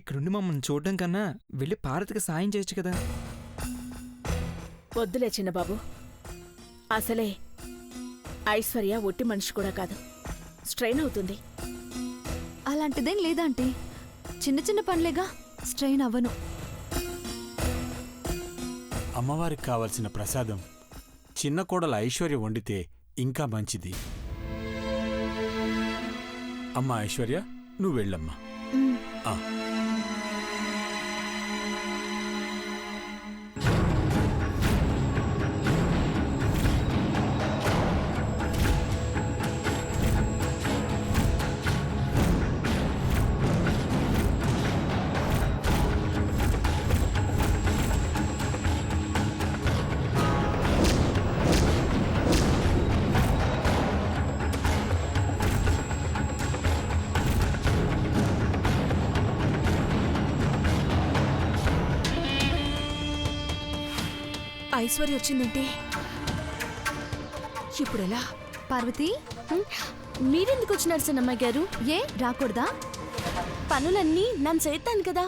ఇక్కడుండి మమ్మల్ని చూడడం కన్నా వెళ్ళి పార్వతికి సాయం చేయొచ్చు కదా. వద్దులే చిన్నబాబు. అసలే ఐశ్వర్య ఒట్టి మనిషి కూడా కాదు, స్ట్రెయిన్ అవుతుంది. అలాంటిదేం లేదాంటీ, చిన్న చిన్న పనులేగా, స్ట్రెయిన్ అవ్వను. అమ్మవారికి కావలసిన ప్రసాదం చిన్న కోడల ఐశ్వర్య వండితే ఇంకా మంచిది. అమ్మా ఐశ్వర్య, నువ్వు వెళ్ళమ్మా. ఆ. ఐశ్వర్య వచ్చిందంటే ఇప్పుడెలా? పార్వతి, మీరెందుకు వచ్చినారు సన్నమ్మాయి గారు? ఏ రాకూడదా? పనులన్నీ నన్ను చేస్తాను కదా,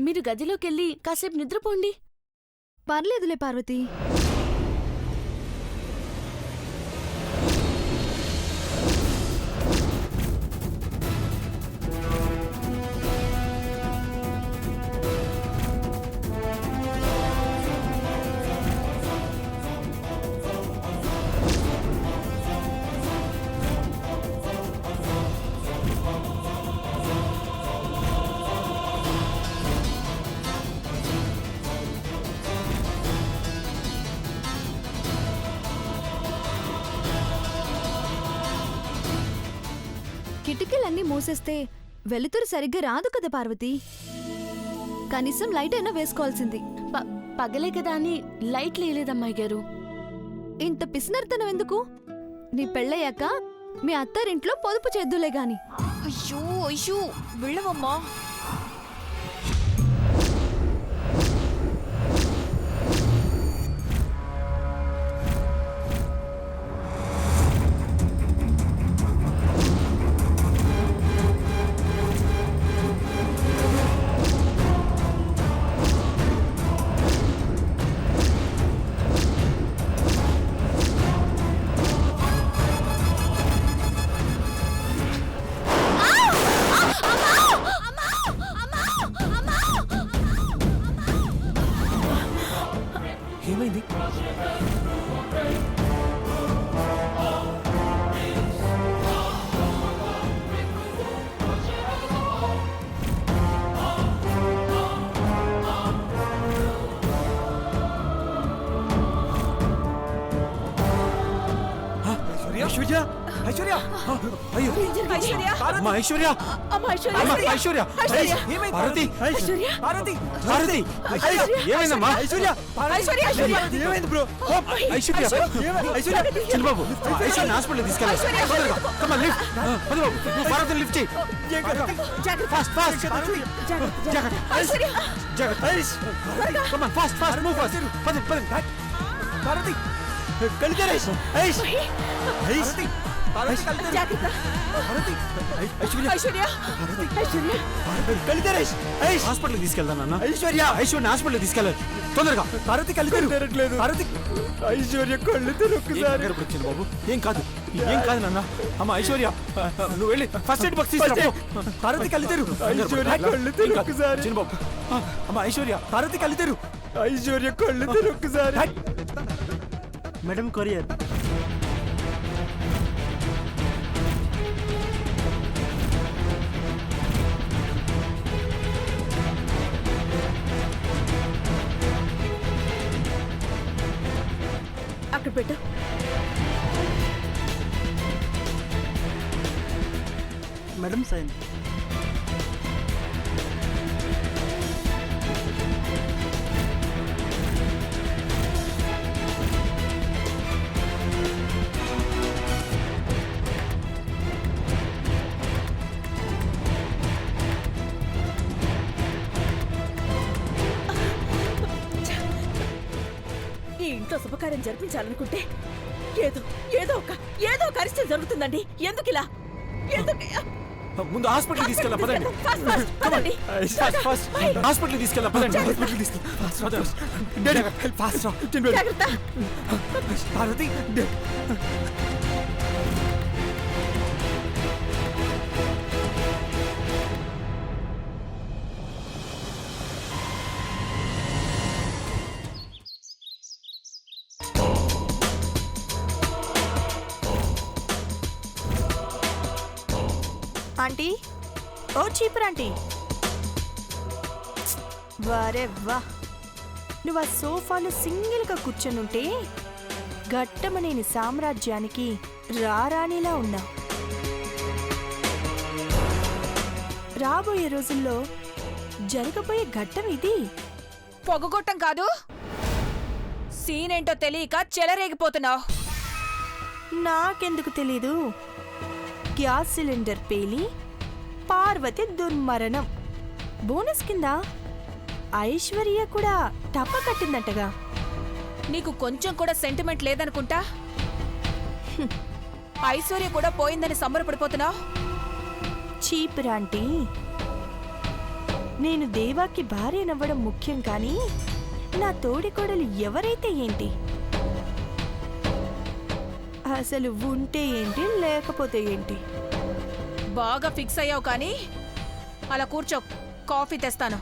మీరు గదిలోకెళ్ళి కాసేపు నిద్రపోండి. పర్లేదులే పార్వతి. కిటికీలన్నీ మూసేస్తే వెలుతురు సరిగ్గా రాదు కదా పార్వతి. కనీసం లైట్ అయినా వేసుకోవాల్సింది. పగలే కదా అని లైట్ లేదమ్మాయి గారు. ఇంత పిసినర్తనం ఎందుకు? నీ పెళ్ళయ్యాక మీ అత్తారింట్లో పొదుపు చేద్దులే గాని. అయ్యో అయ్యో, వెళ్ళవమ్మా. ఏమైంది? ఐశ్వర్య, ఐశ్వర్య, అయ్యో అమ్మా ఐశ్వర్య, అమ్మా ఐశ్వర్య, పార్వతి, పార్వతి, పార్వతి, ఏమైందమ్మా? ఐశ్వర్య, ఏమైంది బ్రో? ఐశ్వర్య, ఐశ్వర్య, చిన్నబాబు, ఐశ్వర్య హాస్పిటల్ తీసుకెళ్ళాలి. కమాన్ లిఫ్ట్, పద బాబు, నువ్వు పార్వతిని లిఫ్ట్ చేయి. ఫాస్ట్ ఫాస్ట్, జాగ్రత్త, జాగ్రత్త, come on fast fast, move fast, పద పద. పార్వతి, కలితేరేష్, ఐష్, ఐష్, పార్వతి, జాగ్రత్త. ఐశ్వర్య, ఐశ్వర్య, ఐశ్వర్య, కలితేరేష్, ఐష్, హాస్పిటల్ తీసుకెళ్తాను అన్న. ఐశ్వర్య, ఐశ్వర్య హాస్పిటల్ తీసుకెళ్ళాలి తొందరగా. పార్వతి కలితేరట్లేదు. పార్వతి, ఐశ్వర్య కళ్ళు తెరొక్కసారి. వచ్చింది బాబు, ఏం కాదు, ఏం కాదు నాన్న. అమ్మ ఐశ్వర్య, నువ్వు వెళ్ళి ఫస్ట్ ఎయిడ్ బాక్స్ తీసుకురా. పార్వతి కలితేరు, ఐశ్వర్య కళ్ళు తెరొక్కసారి. చిన్న బాబు, అమ్మ ఐశ్వర్య, పార్వతి కలితేరు, ఐశ్వర్య కళ్ళు తెరొక్కసారి. Madam courier. అక్కడ పెట్టు. Madam sign. ఇంట్లో శుభకార్యం జరిపించాలనుకుంటే ఏదో ఏదో ఒక అరిష్టం జరుగుతుందండి. ఎందుకిలా? ముందు హాస్పిటల్ తీసుకెళ్ళా పదండి. పదండి. ఫస్ట్ హాస్పిటల్ తీసుకెళ్ళా పదండి. హాస్పిటల్ తీసుకెళ్ళా ఫాస్ట్. జాగ్రత్త. పార్వతి ఆంటీ, ఓ చీపురు ఆంటీ. వారే వా, నువ్వు ఆ సోఫాలో సింగిల్గా కూర్చొనుంటే ఘట్టమనేని సామ్రాజ్యానికి రారాణిలా ఉన్నావు. రాబోయే రోజుల్లో జరగబోయే ఘట్టం ఇది. పొగగొట్టం కాదు, సీన్ ఏంటో తెలియక చెలరేగిపోతున్నావు. నాకెందుకు తెలీదు. గ్యాస్ సిలిండర్ పేలి పార్వతి దుర్మరణం. బోనస్ కింద ఐశ్వర్య కూడా టప కట్టిందంటగా. నీకు కొంచెం కూడా సెంటిమెంట్ లేదనుకుంటా. ఐశ్వర్య కూడా పోయిందని సంబరపడిపోతున్నావు. చీపురాంటీ, నేను దేవాకి భార్యనవ్వడం ముఖ్యం కానీ నా తోడికోడలు ఎవరైతే ఏంటి, అసలు ఉంటే ఏంటి లేకపోతే ఏంటి. బాగా ఫిక్స్ అయ్యావు కానీ అలా కూర్చో, కాఫీ తెస్తాను.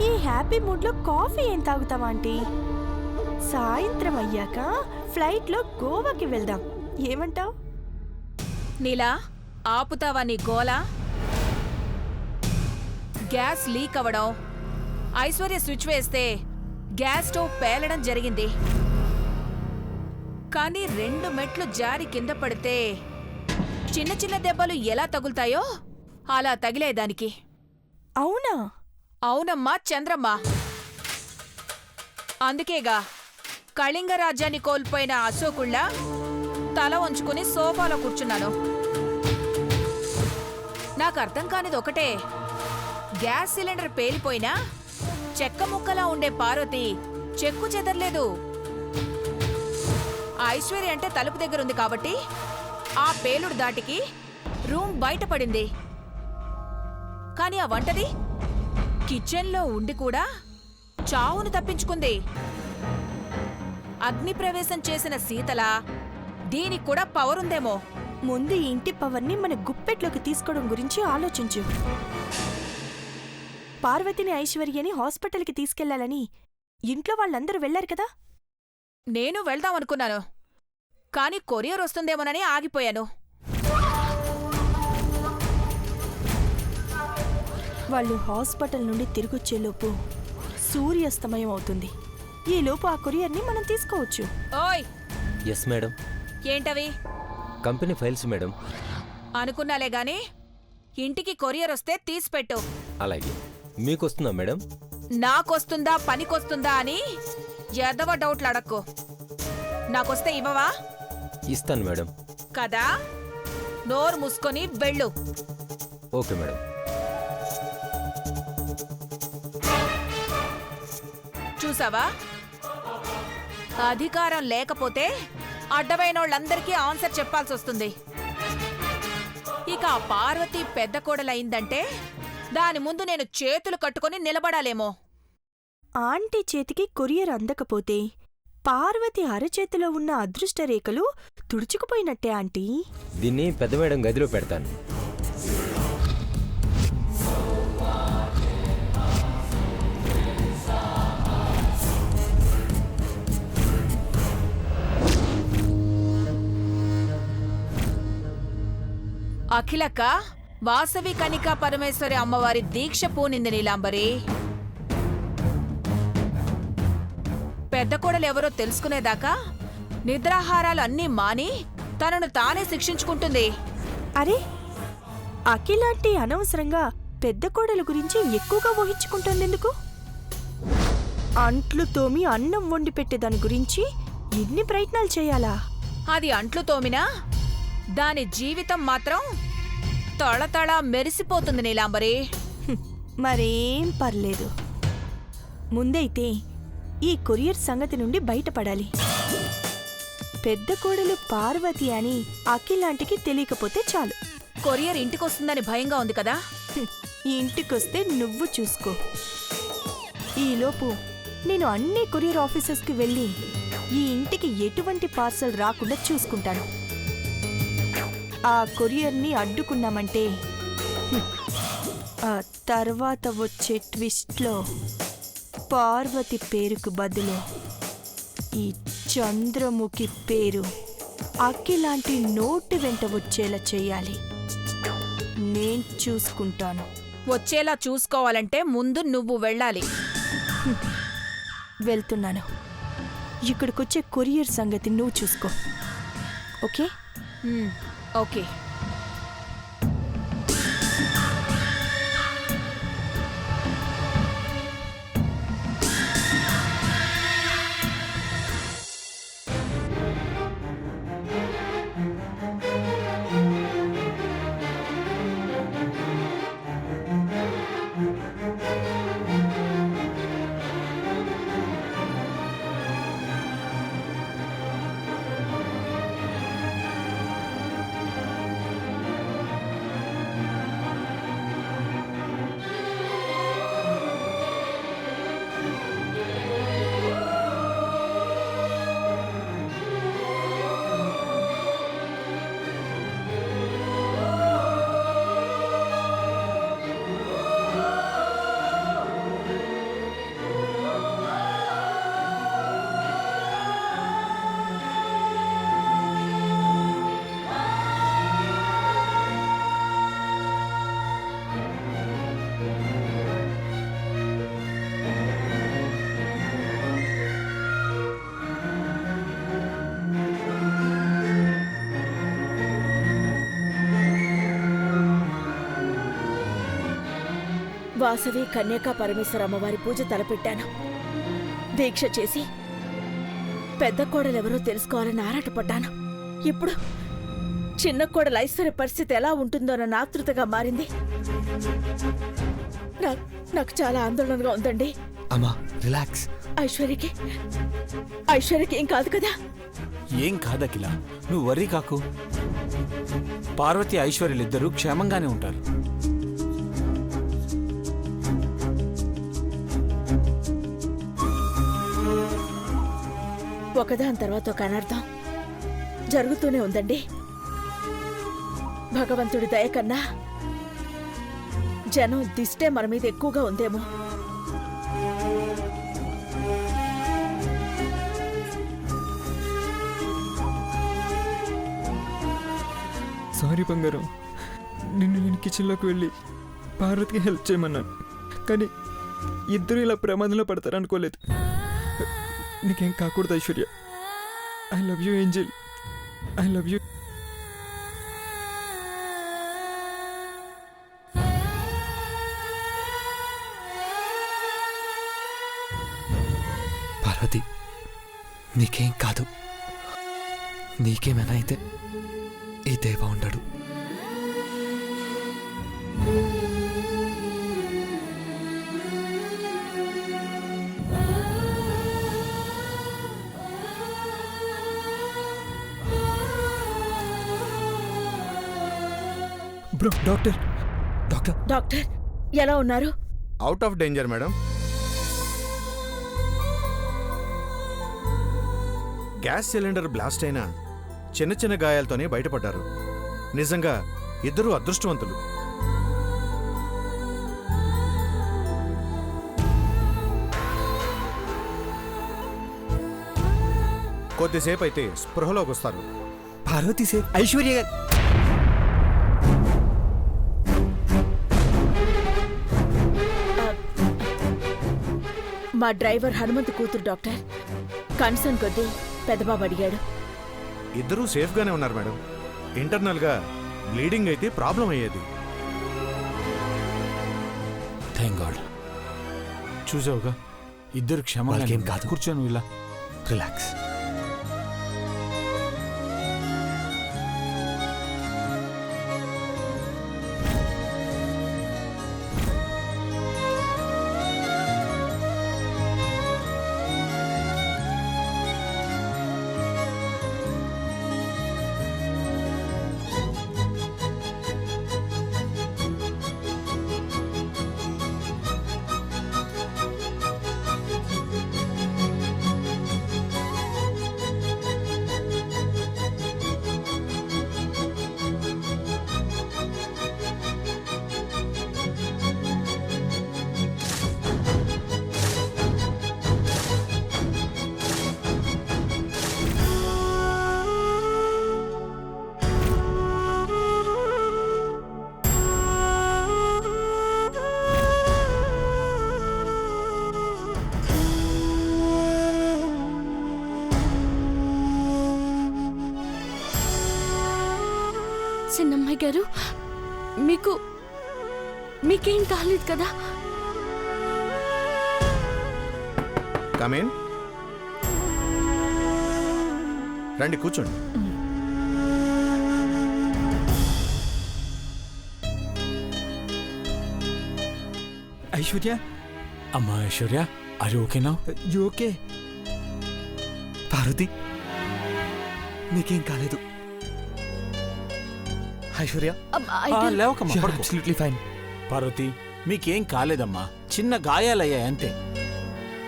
ఈ హ్యాపీ మూడ్లో కాఫీ ఏం తాగుతావా ఆంటీ? సాయంత్రం అయ్యాక ఫ్లైట్లో గోవాకి వెళ్దాం, ఏమంటావ్? నీలా ఆపుతావా నీ గోలా? గ్యాస్ లీక్ అవ్వడం, ఐశ్వర్య స్విచ్ వేస్తే గ్యాస్ స్టవ్ పేలడం జరిగింది. కానీ 2 మెట్లు జారి కింద పడితే చిన్న చిన్న దెబ్బలు ఎలా తగులుతాయో అలా తగిలేదానికి. అవునా? అవునమ్మా చంద్రమ్మ. అందుకేగా కళింగ రాజ్యాన్ని కోల్పోయిన అశోకుళ్ళ తల వంచుకుని సోఫాలో కూర్చున్నాను. నాకు అర్థం కానిది ఒకటే, గ్యాస్ సిలిండర్ పేలిపోయినా చెక్క ముక్కలా ఉండే పార్వతి చెక్కు చెదర్లేదు. ఐశ్వర్య అంటే తలుపు దగ్గరుంది కాబట్టి ఆ పేలుడు దాటికి రూమ్ బయటపడింది. కానీ ఆ వంటది కిచెన్లో ఉండి కూడా చావును తప్పించుకుంది. అగ్నిప్రవేశం చేసిన సీతల దీనికి కూడా పవర్ ఉందేమో. ముందు ఈ ఇంటి పవర్ని మన గుప్పెట్లోకి తీసుకోవడం గురించి ఆలోచించు. పార్వతిని ఐశ్వర్యని హాస్పిటల్కి తీసుకెళ్లాలని ఇంట్లో వాళ్ళందరూ వెళ్లారు కదా. నేను వెళ్దామనుకున్నాను, కానీ కొరియర్ వస్తుందేమోనని ఆగిపోయాను. వాళ్ళు హాస్పిటల్ నుండి తిరిగొచ్చేలోపు సూర్యాస్తమయం అవుతుంది. ఈలోపు ఆ కొరియర్ని మనం తీసుకోవచ్చు. ఓయ్, ఎస్ మేడం. ఏంటవి? Company files madam. అనుకున్నాలే గాని ఇంటికి కొరియర్ వస్తే తీసిపెట్టు. అలాగే. మీకొస్తుందా మేడం? నాకొస్తుందా పనికొస్తుందా అని ఎదవ డౌట్లు అడక్కు. నాకొస్తే ఇవ్వవా? ఇస్తాను మేడం. కదా, నోరు మూసుకొని వెళ్ళు. Okay madam. చూసావా, అధికారం లేకపోతే అడ్డమైనోళ్ళందరికీ ఆన్సర్ చెప్పాల్సి వస్తుంది. ఇక ఆ పార్వతి పెద్ద కోడలైందంటే దాని ముందు నేను చేతులు కట్టుకొని నిలబడాలేమో. ఆంటీ చేతికి కొరియర్ అందకపోతే పార్వతి అరచేతిలో ఉన్న అదృష్ట రేఖలు తుడుచుకుపోయినట్టే ఆంటీ. దీన్ని పెద్ద మేడం గదిలో పెడతాను. అఖిలక్క వాసవి కనికా పరమేశ్వరి అమ్మవారి దీక్ష పూనింది నీలాంబరి. పెద్ద కోడలెవరో తెలుసుకునేదాకా నిద్రాహారాలు అన్నీ మాని తనను తానే శిక్షించుకుంటుంది. అరే, అఖిలాంటి అనవసరంగా పెద్ద కోడల గురించి ఎక్కువగా ఊహించుకుంటుందెందుకు? అంట్లు తోమి అన్నం వండి పెట్టేదాని గురించి ఎన్ని ప్రయత్నాలు చేయాలా? అది అంట్లు తోమినా దాని జీవితం మాత్రం తళతళ మెరిసిపోతుంది నీలాంబరి. మరేం పర్లేదు. ముందైతే ఈ కొరియర్ సంగతి నుండి బయటపడాలి. పెద్ద కోడలు పార్వతి అని అఖిలాంటికి తెలియకపోతే చాలు. కొరియర్ ఇంటికొస్తుందని భయంగా ఉంది కదా? ఈ ఇంటికొస్తే నువ్వు చూసుకో. ఈలోపు నేను అన్ని కొరియర్ ఆఫీసెస్కి వెళ్ళి ఈ ఇంటికి ఎటువంటి పార్సల్ రాకుండా చూసుకుంటాను. ఆ కొరియర్ని అడ్డుకున్నామంటే ఆ తర్వాత వచ్చే ట్విస్ట్లో పార్వతి పేరుకు బదులు ఈ చంద్రముఖి పేరు అక్కిలాంటి నోటి వెంట వచ్చేలా చేయాలి. నేను చూసుకుంటాను. వచ్చేలా చూసుకోవాలంటే ముందు నువ్వు వెళ్ళాలి. వెళ్తున్నాను. ఇక్కడికొచ్చే కొరియర్ సంగతి నువ్వు చూసుకో. ఓకే? ఓకే. వాసవి కన్యకా పరమేశ్వర అమ్మవారి పూజ తలపెట్టాను. దీక్ష చేసి పెద్ద కోడలెవరో తెలుసుకోవాలని ఆరాటపడ్డాను. ఇప్పుడు చిన్న కోడల ఐశ్వర్య పరిస్థితి ఎలా ఉంటుందోనన్న ఆతృతగా మారింది. నాకు చాలా ఆందోళనగా ఉందండి. అమ్మా రిలాక్స్. ఐశ్వర్యకి ఏం కాదు కదా? ఏం కాదకిలా, నువ్వు వర్రీ కాకు. పార్వతి ఐశ్వర్యులిద్దరూ క్షేమంగానే ఉంటారు. ఒకదాని తర్వాత ఒక అనర్థం జరుగుతూనే ఉందండి. భగవంతుడి దయ కన్నా జనం దిష్టే మన మీద ఎక్కువగా ఉందేమో. సారీ బంగారం, నేను కిచెన్లోకి వెళ్ళి పార్వతికి హెల్ప్ చేయమన్నాను, కానీ ఇద్దరు ఇలా ప్రమాదంలో పడతారనుకోలేదు. నీకేం కాకూడదు Aishwarya. I love you angel, I love you. Parvati, నీకేం కాదు. నీకేమైనా అయితే ఈ దేవ ఉండడు. బ్రో, డాక్టర్ డాక్టర్ డాక్టర్ ఎలా ఉన్నారు? Out of danger madam. Gas cylinder blast అయినా చిన్న చిన్న గాయాలతోనే బయటపడ్డారు. నిజంగా ఇద్దరు అదృష్టవంతులు. కొద్దిసేపు అయితే స్పృహలోకి వస్తారు. పార్వతి సేఫ్, ఐశ్వర్య మా డ్రైవర్ హనుమంత్ కూతురు డాక్టర్. కన్సర్న్ కొద్దీ పెద్దబాబు అడిగాడు. ఇద్దరూ సేఫ్గానే ఉన్నారు మేడం. ఇంటర్నల్గా బ్లీడింగ్ అయితే ప్రాబ్లం అయ్యేది. Thank God. చూసావుగా, ఇద్దరు క్షేమంగా ఏం కాదు. కూర్చొని ఇలా రిలాక్స్. సిన్నమ్మాయి గారు, మీకేం కాలేదు కదా? కమేన్, రండి కూర్చోండి. ఐశ్వర్య, అమ్మా ఐశ్వర్య, అది ఓకేనా? You okay? పార్వతి, నీకేం కాలేదు. ఐశ్వర్య, లేవకమ్మా, పడుకో. Absolutely fine. పార్వతి, మీకేం కాలేదమ్మా, చిన్న గాయాలయ్యాయి అంతే.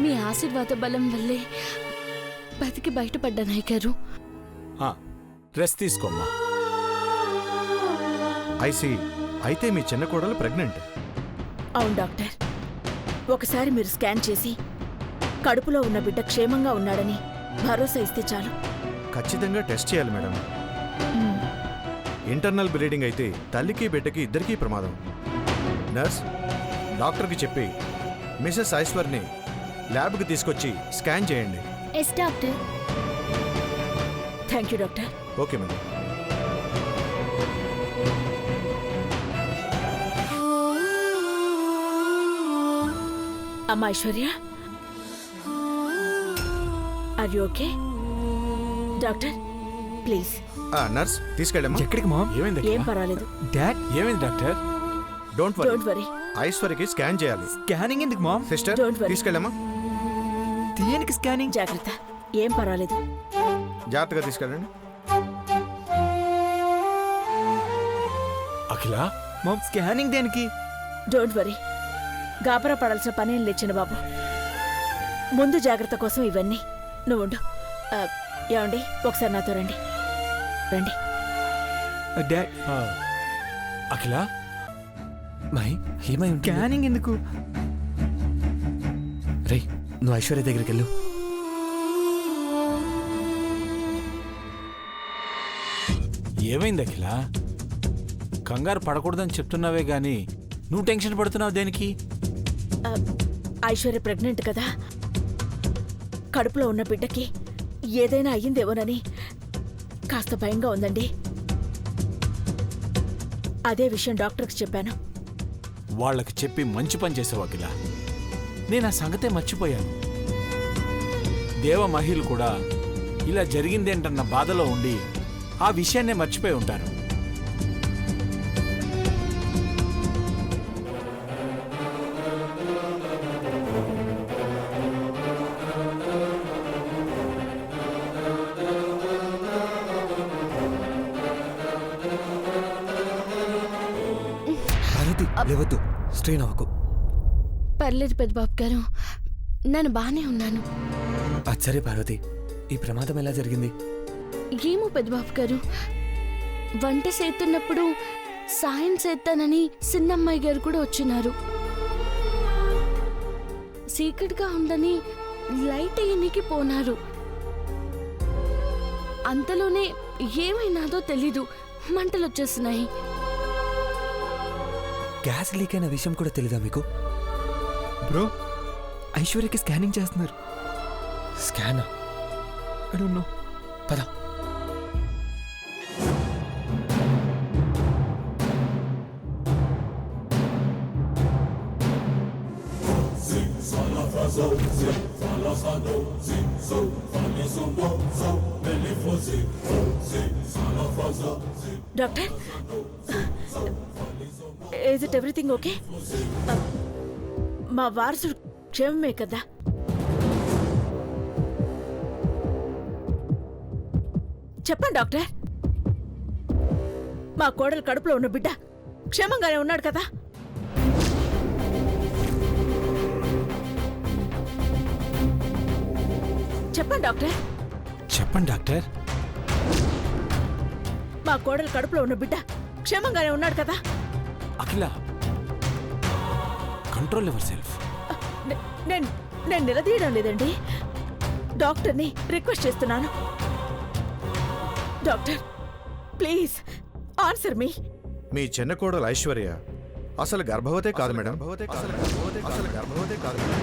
మీ ఆశీర్వాద బలం వల్లే బతికి బయటపడ్డాను అయ్యగారు. రెస్ట్ తీసుకోమ్మా. ఐసి, అయితే మీ చిన్న కోడలు ప్రెగ్నెంట్. అవును డాక్టర్, ఒకసారి మీరు స్కాన్ చేసి కడుపులో ఉన్న బిడ్డ క్షేమంగా ఉన్నాడని భరోసా ఇస్తే చాలు. ఖచ్చితంగా టెస్ట్ చేయాలి మేడం. ఇంటర్నల్ బ్లీడింగ్ అయితే తల్లికి బిడ్డకి ఇద్దరికీ ప్రమాదం. నర్స్, డాక్టర్కి చెప్పి మిసెస్ ఐశ్వర్ని ల్యాబ్కి తీసుకొచ్చి స్కాన్ చేయండి. Yes doctor. Thank you doctor. Okay madam. అమ్మా Aishwarya, are you okay? Doctor please. Nurse, తీసుకెళ్ళమ్మా. ఎక్కడికి మామ్? ఏమైంది? ఏం పర్వాలేదు. డాడ్, ఏమైంది డాక్టర్? Don't don't worry. ఐశ్వర్యకి స్కాన్ చేయాలి. స్కానింగ్ ఎందుకు మామ్? Sister, Don't worry. తీసుకెళ్ళమ్మా. దేనికి స్కానింగ్? జాగ్రత్త, ఏం పర్వాలేదు. జాగ్రత్తగా తీసుకెళ్ళండి. అఖిల, మామ్, స్కానింగ్ దేనికి? డోంట్ వరీ, గాబరా పడాల్సిన పనేం లేచిన బాబు. ముందు జాగ్రత్త కోసం ఇవన్నీ. నువ్వుండు. ఏమండి, ఒకసారి నాతో రండి. రండి. డాడ్, అఖిల, మై ఏమై స్కానింగ్ ఎందుకు? రే, నువ్వు ఐశ్వర్య దగ్గరికి వెళ్ళు. ఏమైంది అఖిల? కంగారు పడకూడదని చెప్తున్నావే గాని నువ్వు టెన్షన్ పడుతున్నావు దేనికి? ఐశ్వర్య ప్రెగ్నెంట్ కదా, కడుపులో ఉన్న బిడ్డకి ఏదైనా అయ్యిందేమోనని కాస్త భయంగా ఉందండి. అదే విషయం డాక్టర్కి చెప్పాను. వాళ్ళకి చెప్పి మంచి పని చేసావు అఖిల. నేను ఆ సంగతే మర్చిపోయాను. దేవ మహిళలు కూడా ఇలా జరిగిందేంటన్న బాధలో ఉండి ఆ విషయాన్నే మర్చిపోయి ఉంటారు. పార్వతి, లేవద్దు, స్ట్రెయిన్ అవ్వకు. పర్లేదు పెద్దబాబు గారు, నేను బానే ఉన్నాను. సరే పార్వతి, ఈ ప్రమాదం ఎలా జరిగింది? ఏమో పెద్దబాబు గారు, వంట చేస్తున్నప్పుడు సాయం చేస్తానని సిన్నమ్మాయి గారు కూడా వచ్చినారు. సీక్రెట్గా ఉందని లైట్ అయ్యనికి పోనారు. అంతలోనే ఏమైనాదో తెలీదు, మంటలు వచ్చేస్తున్నాయి. గ్యాస్ లీక్ అయిన విషయం కూడా తెలీదా మీకు? బ్రో, ఐశ్వర్యకి స్కానింగ్ చేస్తున్నారు. స్కానా? I don't know. పద. Doctor, is it everything okay? మా వారసుడు క్షేమమే కదా? చెప్పండి డాక్టర్, మా కోడలు కడుపులో ఉన్న బిడ్డ క్షేమంగానే ఉన్నాడు కదా? చెప్పండి డాక్టర్. చెప్పండి డాక్టర్. మా కోడలు కడుపులో ఉన్న బిడ్డ క్షేమంగానే ఉన్నాడు కదా? అఖిల, కంట్రోల్ యువర్ సెల్ఫ్. నేను నిలదీయడం లేదండి, డాక్టర్ని రిక్వెస్ట్ చేస్తున్నాను. డాక్టర్ ప్లీజ్ ఆన్సర్ మీ. మీ చిన్న కోడలు ఐశ్వర్య అసలు గర్భవతే కాదు మేడం. అసలు గర్భవతే కాదు మేడం.